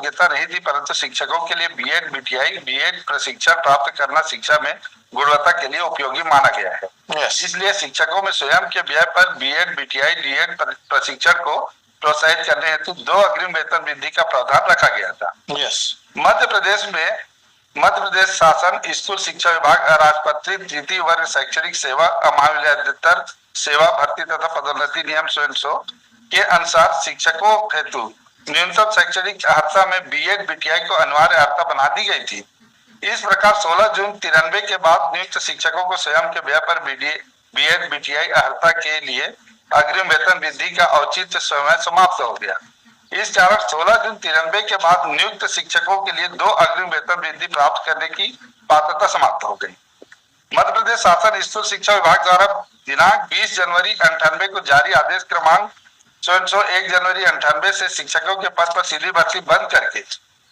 योग्यता नहीं थी, परंतु शिक्षकों के लिए बीएड, बीटीआई, डीएड प्रशिक्षण प्राप्त करना शिक्षा में गुणवत्ता के लिए उपयोगी माना गया है। इसलिए शिक्षकों में स्वयं के व्यय पर बीएड, बीटीआई, डीएड प्रशिक्षण को प्रोत्साहित करने हेतु 2 अग्रिम वेतन वृद्धि का प्रावधान रखा गया था। मध्य प्रदेश शासन स्कूल शिक्षा विभाग अराजपत्रित तृतीय वर्ग शैक्षणिक सेवा महाविद्यालयेतर सेवा भर्ती तथा पदोन्नति नियम 100 के अनुसार शिक्षकों हेतु न्यूनतम शैक्षणिक अर्हता में बीएड, बीटीआई को अनिवार्य अर्हता बना दी गई थी। इस प्रकार 16 जून 93 के बाद नियुक्त शिक्षकों को स्वयं के व्यय पर बीएड, बीटीआई अर्हता के लिए अग्रिम वेतन वृद्धि का औचित्य समय समाप्त हो गया। इस कारण 16 जून 93 के बाद नियुक्त शिक्षकों के लिए 2 अग्रिम वेतन वृद्धि प्राप्त करने की पात्रता समाप्त हो गई। मध्य प्रदेश शासन स्कूल शिक्षा विभाग द्वारा दिनांक 20 जनवरी 98 को जारी आदेश क्रमांक 1 जनवरी 98 से शिक्षकों के पद पर सीधी भर्ती बंद करके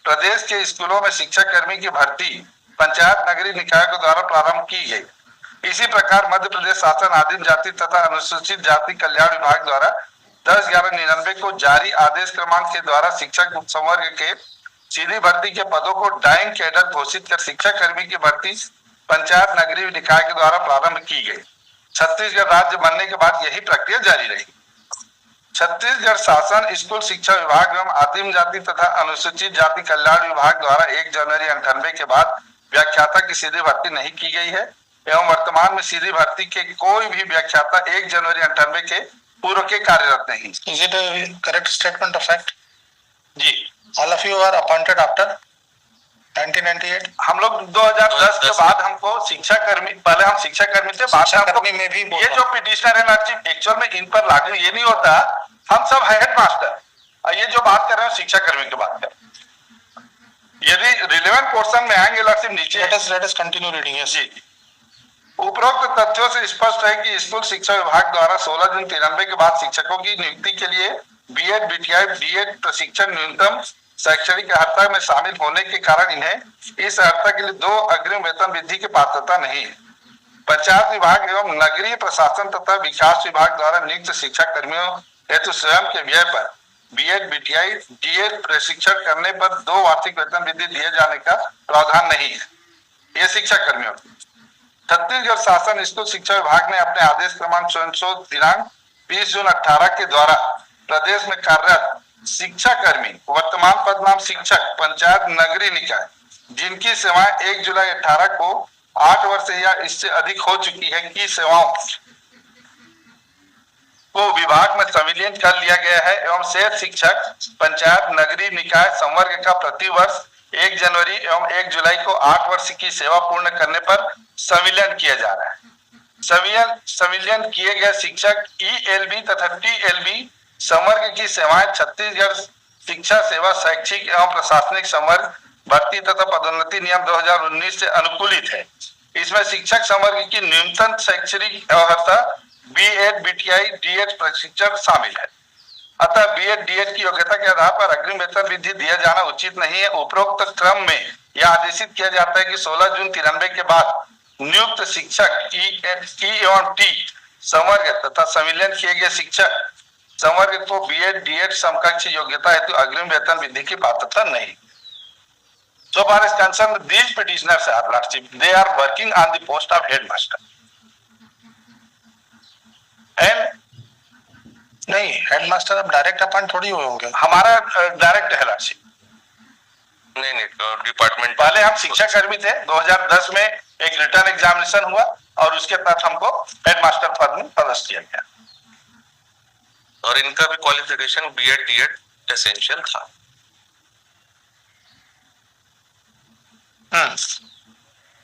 प्रदेश के स्कूलों में शिक्षा कर्मी की भर्ती पंचायत नगरीय निकायों द्वारा प्रारंभ की गई। इसी प्रकार मध्य प्रदेश शासन आदिम जाति तथा अनुसूचित जाति कल्याण विभाग द्वारा 10/11/99 को जारी आदेश क्रमांक के द्वारा शिक्षक संवर्ग के सीधी भर्ती के पदों को डाइंग कैडर घोषित कर शिक्षा कर्मी की भर्ती पंचायत नगरीय निकाय के द्वारा प्रारंभ की गई। छत्तीसगढ़ राज्य बनने के बाद यही प्रक्रिया जारी रही। छत्तीसगढ़ शासन स्कूल शिक्षा विभाग एवं आदिम जाति तथा अनुसूचित जाति कल्याण विभाग द्वारा 1 जनवरी 98 के बाद व्याख्याता की सीधी भर्ती नहीं की गई है एवं वर्तमान में सीधी भर्ती के कोई भी व्याख्याता 1 जनवरी 98 के पूर्व के कार्यरत नहीं। Is it a correct statement of fact? Ji. All of you are appointed after 1998? हम लोग 2010 के बाद हमको शिक्षा कर्मी, पहले हम शिक्षा कर्मी थे, बाद कर्मी में भी ये जो पिटिशनर है लॉर्डशिप एक्चुअल में इन पर लागू ये नहीं होता। हम सब हेड मास्टर, और ये जो बात कर रहे हैं शिक्षा कर्मी की बात कर। यदि रिलेवेंट पोर्शन में आएंगे लॉर्डशिप नीचे, let us continue reading. Yes. जी। उपरोक्त तथ्यों से स्पष्ट है कि स्कूल शिक्षा विभाग द्वारा 16 जून 93 के बाद शिक्षकों की नियुक्ति के लिए बीएड, बीटीआई, डीएड प्रशिक्षण न्यूनतम शैक्षणिक अर्हता में शामिल होने के कारण इन्हें इस अर्हता के लिए 2 अग्रिम वेतन वृद्धि की पात्रता नहीं है। पंचायत विभाग एवं नगरीय प्रशासन तथा विकास विभाग द्वारा नियुक्त शिक्षा कर्मियों हेतु स्वयं के व्यय पर बीएड, बीटीआई, डीएड प्रशिक्षण करने पर 2 वार्षिक वेतन वृद्धि दिए जाने का प्रावधान नहीं है। ये शिक्षा कर्मियों की। छत्तीसगढ़ शासन स्कूल शिक्षा विभाग ने अपने आदेश क्रमांक 100 दिनांक 20 जून 18 के द्वारा प्रदेश में कार्यरत शिक्षा कर्मी वर्तमान पद नाम शिक्षक पंचायत नगरीय निकाय जिनकी सेवाएं 1 जुलाई 18 को 8 वर्ष या इससे अधिक हो चुकी है की सेवाओं को विभाग में संविलियन कर लिया गया है एवं शेष शिक्षक पंचायत नगरीय निकाय संवर्ग का प्रति वर्ष 1 जनवरी एवं 1 जुलाई को 8 वर्ष की सेवा पूर्ण करने पर संविलियन किया जा रहा है। संविलियन किए गए शिक्षक ईएलबी तथा टीएलबी संवर्ग की सेवाएं छत्तीसगढ़ शिक्षा सेवा शैक्षिक एवं प्रशासनिक संवर्ग भर्ती तथा पदोन्नति नियम 2019 से अनुकूलित है। इसमें शिक्षक संवर्ग की न्यूनतम शैक्षणिक अर्हता बीएड, बीटीआई, डीएड प्रशिक्षण शामिल है। अतः बीएड, डीएड की योग्यता के आधार पर अग्रिम वेतन वृद्धि दिया जाना उचित नहीं है। उपरोक्त क्रम में यह आदेशित किया जाता है कि 16 जून 93 के बाद नियुक्त शिक्षक ई एवं टी संवर्ग तथा संविलियन किए गए शिक्षक संवर्ग को बीएड, डीएड समकक्ष योग्यता हेतु अग्रिम वेतन वृद्धि की पात्रता नहीं। So far as concerned, these petitioners are lordship, they are working on the post of headmaster. And नहीं, हेडमास्टर अब डायरेक्ट अपॉइंट थोड़ी हुए होंगे। हमारा डायरेक्ट है लॉर्डशिप। नहीं डिपार्टमेंट पहले हम शिक्षा कर्मी थे, 2010 में एक रिटर्न एग्जामिनेशन हुआ और उसके तहत हमको हेडमास्टर पद में पदस्थ किया गया। और इनका भी क्वालिफिकेशन बीएड, डीएड एसेंशियल था।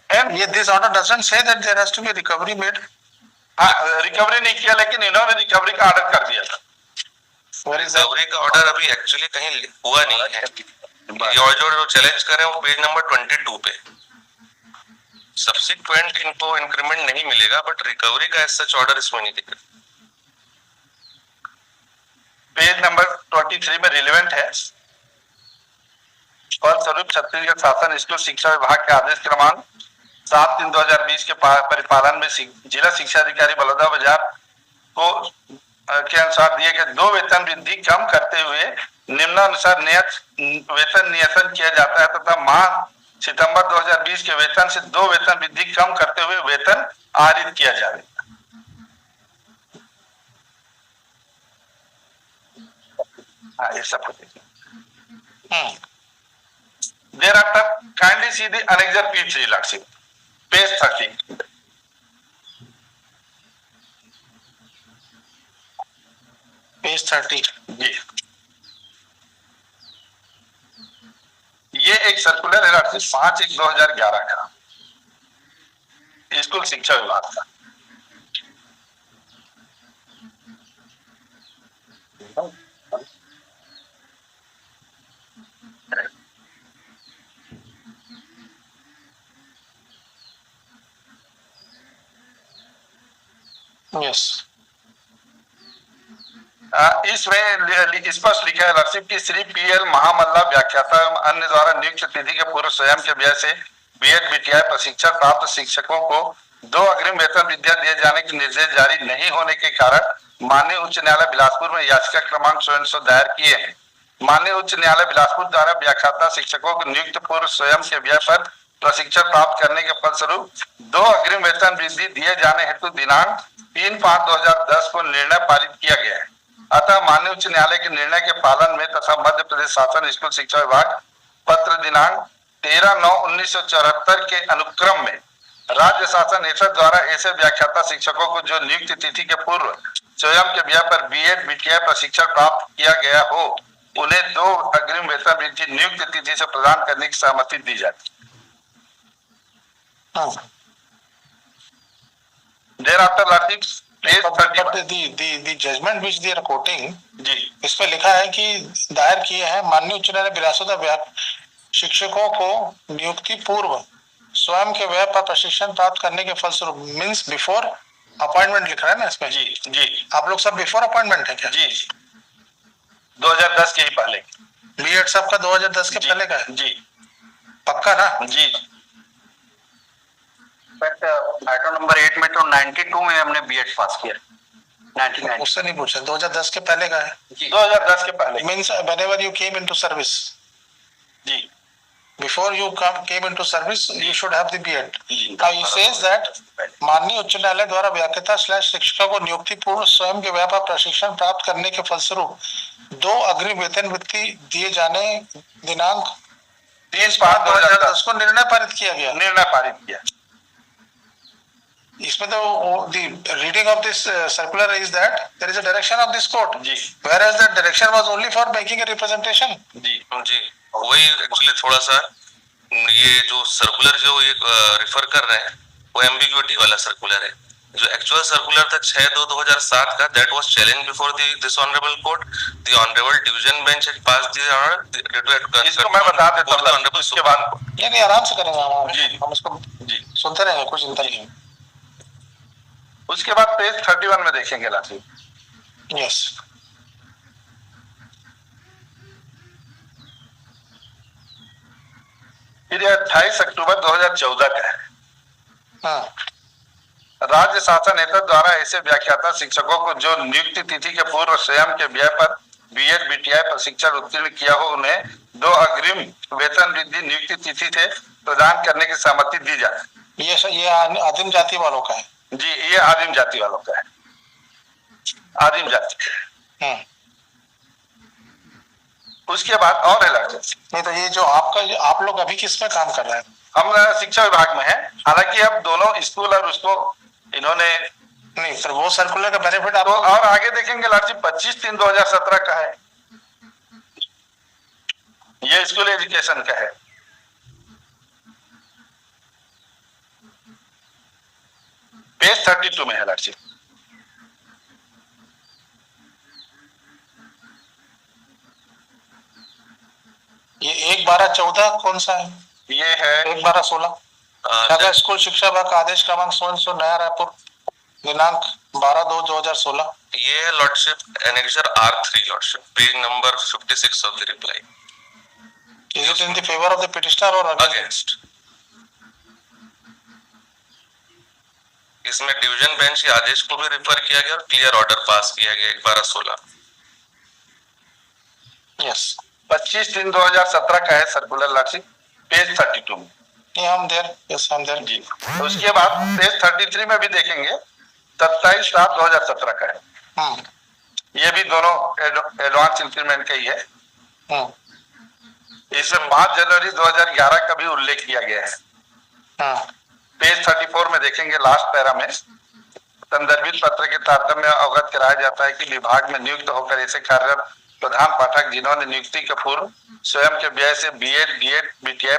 And yet this order doesn't say that there has to be recovery made. हाँ, रिकवरी नहीं किया लेकिन इन्होंने रिकवरी का ऑर्डर कर दिया था। रिकवरी का ऑर्डर अभी एक्चुअली कहीं हुआ नहीं है। ये जो चैलेंज कर रहे हैं वो पेज नंबर 22 पे। सब्सिक्वेंट इनको इंक्रीमेंट नहीं मिलेगा बट रिकवरी का एज सच ऑर्डर इसमें नहीं दिख रहा। पेज नंबर 23 में रिलेवेंट है। फलस्वरूप छत्तीसगढ़ शासन स्कूल शिक्षा विभाग के आदेश क्रमांक 7/3/2020 के परिपालन में जिला शिक्षा अधिकारी बलौदा बाजार को के अनुसार दिए गए 2 वेतन वृद्धि कम करते हुए निम्नानुसार नियत वेतन नियतन किया जाता है तथा माह सितंबर 2020 के वेतन से 2 वेतन वृद्धि कम करते हुए वेतन आहरित किया जाएगा। ये सब thereafter kindly see the annexure P3 Lordship, page 30. Page 30 जी, ये एक सर्कुलर है लॉर्डशिप 5/1/2011 का स्कूल शिक्षा विभाग का। यस इसमें स्पष्ट लिखा है लॉर्डशिप की श्री पीएल महामल्ला व्याख्याता एवं अन्य द्वारा नियुक्त तिथि के पूर्व स्वयं के व्यय से बीएड बीटीआई प्रशिक्षण प्राप्त शिक्षकों को 2 अग्रिम वेतन वृद्धियां दिए जाने के निर्देश जारी नहीं होने के कारण माननीय उच्च न्यायालय बिलासपुर में याचिका क्रमांक 100 दायर किए हैं। माननीय उच्च न्यायालय बिलासपुर द्वारा व्याख्याता शिक्षकों को नियुक्त पूर्व स्वयं के व्यय पर प्रशिक्षण प्राप्त करने के फलस्वरूप 2 अग्रिम वेतन वृद्धि दिए जाने हेतु दिनांक 3/5/2010 को निर्णय पारित किया गया है। अतः माननीय उच्च न्यायालय के निर्णय के पालन में तथा मध्य प्रदेश शासन स्कूल शिक्षा विभाग पत्र दिनांक 13/9/1974 के अनुक्रम में राज्य शासन एसर द्वारा ऐसे व्याख्याता शिक्षकों को जो नियुक्त तिथि के पूर्व स्वयं के व्यय पर बीएड बीटीआई प्रशिक्षण प्राप्त किया गया हो उन्हें 2 अग्रिम वेतन वृद्धि नियुक्त तिथि से प्रदान करने की सहमति दी जाती है। Thereafter Lordship page 31 the judgment which they are quoting जी इसमें लिखा है कि दायर किए हैं माननीय उच्च न्यायालय बिलासपुर शिक्षकों को नियुक्ति पूर्व स्वयं के व्यय पर प्रशिक्षण प्राप्त करने के फलस्वरूप मीन्स बिफोर अपॉइंटमेंट लिख रहा है ना इसमें। जी जी आप लोग सब बिफोर अपॉइंटमेंट है क्या? जी 2010 के ही पहले बीएड सबका 2010 के पहले का है जी पक्का ना? जी आइटम नंबर 8 में तो 92 में हमने बीएड पास किया 99 उससे नहीं पूछा 2010 के पहले का है 2010 के पहले means whenever you came into service जी before you came into service you should have the BEd. Now he says that माननीय उच्च न्यायालय द्वारा व्याख्याता / शिक्षकों को नियुक्ति पूर्व स्वयं के व्यय पर प्रशिक्षण प्राप्त करने के फलस्वरूप 2 अग्रिम वेतन वृद्धि दिए जाने दिनांक 3/5/2010 को निर्णय पारित किया गया। निर्णय पारित किया। इसमें तो the reading of this circular is that there is a direction of this court ji whereas the direction was only for making a representation. जी वही एक्चुअली थोड़ा सा ये जो सर्कुलर जो ये रेफर कर रहे हैं वो एम्बिग्युइटी वाला सर्कुलर है। जो एक्चुअल सर्कुलर था 6/2/2007 का that was challenge before this honourable court the honourable division bench had pass the order. इसको मैं बता देता हूं ऑनरेबल उसके बाद ये नहीं आराम से करेंगे हम इसको जी सुनते रहेंगे कुछ चिंता नहीं। उसके बाद पेज 31 में देखेंगे लॉर्डशिप। यस फिर 28 अक्टूबर 2014 का है। हाँ राज्य शासन हेतु द्वारा ऐसे व्याख्याता शिक्षकों को जो नियुक्ति तिथि के पूर्व स्वयं के व्यय पर बीएड बीटीआई प्रशिक्षण उत्तीर्ण किया हो उन्हें 2 अग्रिम वेतन वृद्धि नियुक्ति तिथि से प्रदान करने की सहमति दी जाए। ये आदिम जाति वालों का है जी ये आदिम जाति वालों का है। आदिम जाति उसके बाद और है लॉर्डशिप। नहीं तो ये जो आपका आप लोग अभी किस में काम कर रहे हैं? हम शिक्षा विभाग में हैं। हालांकि अब दोनों स्कूल और उसको इन्होंने नहीं फिर वो सर्कुलर का बेनिफिट आप तो और आगे देखेंगे लॉर्डशिप 25/3/2017 का है। ये स्कूल एजुकेशन का है। पेज 32 में है लॉर्डशिप। ये 1/12/14 कौन सा है? ये है 1/12/16 स्कूल शिक्षा विभाग का आदेश क्रमांक 100 नया रायपुर दिनांक 12/2/2016। ये है lordship annexure R3 lordship page number 56 of the reply. Is it in the favor of the petitioner or against? इसमें डिवीजन बेंच के आदेश को भी रिफर किया गया और क्लियर ऑर्डर पास किया गया 12/16। Yes. 25/3/2017 का है सर्कुलर लॉर्डशिप, पेज 32 में। Yeah, I'm there. Yes, I'm there. जी, उसके बाद पेज 33 में भी देखेंगे 27/7/2017 का है। Hmm. ये भी दोनों एडवांस इंक्रीमेंट का ही है। Hmm. इसमें 5 जनवरी 2011 का भी उल्लेख किया गया है। Hmm. पेज 34 में देखेंगे लास्ट पैरा में संदर्भित पत्र के तारतम्य में अवगत कराया जाता है कि विभाग में नियुक्त होकर ऐसे कार्यरत प्रधान पाठक जिन्होंने नियुक्ति के पूर्व स्वयं के व्यय से बीएड, डीएड, बीटीआई